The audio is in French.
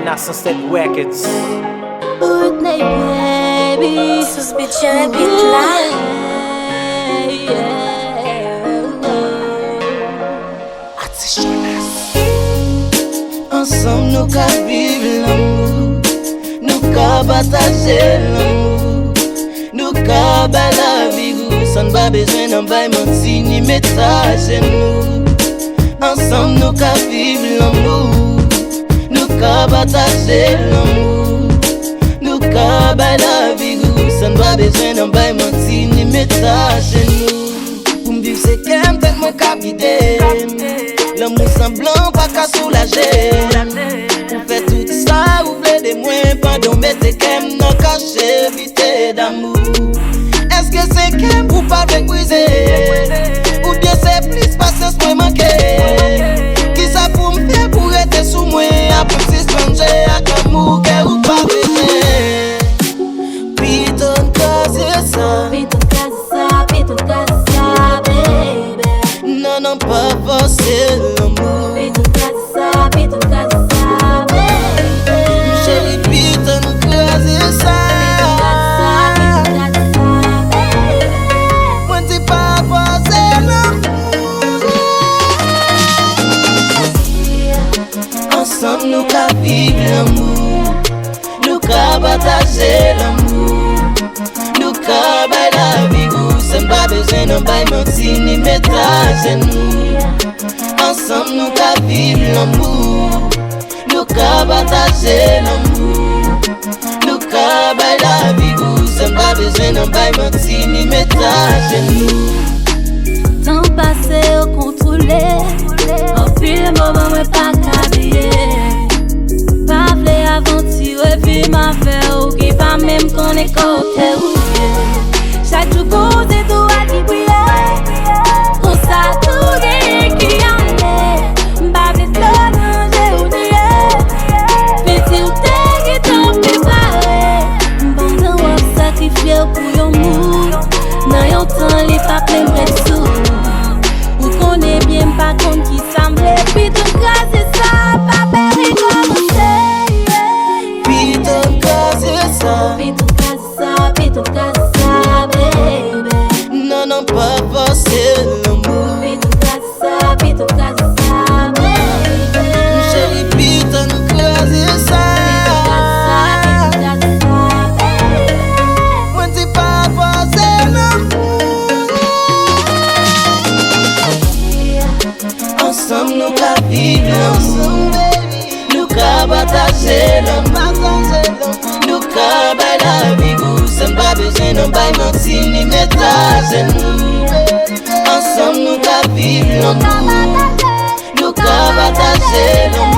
na Sunset Records. Whitney, baby. Suspicion beat là. Ensemble nous ka vivre l'amour, nous ka partager l'amour, nous ka ba la vie sans pas besoin d'un bail menti ni message nous. Ensemble nous ka vivre l'amour, nous ka partager l'amour, nous ka ba la vie sans pas besoin d'un bail menti ni message nous. Pour me vivre c'est qu'aime tellement capité. L'amour semblant pas qu'à soulager. On fait tout ça, vous voulez des moins. Pendant mettez qu'aime non caché, éviter d'amour. Est-ce que c'est qu'aime ou pas de briser? Ou bien c'est plus patience pour manquer? Qui ça pour me faire pour être sous moi? Après si stranger à amour, qu'elle ou pas baiser. Piton casse ça. Piton casse ça, baby. Non, pas forcer l'amour. Piton casse ça, baby. Chérie, piton casse ça. Moi dis pas forcer l'amour. Ensemble nous ka vivre l'amour, nous ka partager l'amour, nous ka ba la vie sans pas besoin d'un bail menti ni message nous. Ensemble nous ka vivre l'amour, nous ka partager l'amour, nous ka ba la vie sans pas besoin d'un bail menti ni message nous. Temps passé au contrôlé, en pile moment mais pas cabillé. Pas vle aventure, vie ma fait ou qui pas même qu'on est côté ou chaque jour posé tout à qui brille. On s'a tout gagné qui en est. Pas vle t'engager ou nier. Petit ou t'es qui t'en préparé. Pendant ou sacrifié pour yon mou. Dans yon temps les pas plein de sous. Ou qu'on est bien pas contre qui semble. Puis tout casser ça, pas périr commencer. Puis tout casser ça. Puis tout casser ça, baby. Non, pas forcer l'amour. Puis tout casser ça, baby. Chérie, puis tout casser ça. Moi dis pas forcer l'amour. Ensemble nous ka vivre l'amour, nous ka partager l'amour, nous ka ba la vie sans pas besoin d'un bail menti ni message nous. Ensemble nous ka vivre l'amour, nous ka partager l'amour.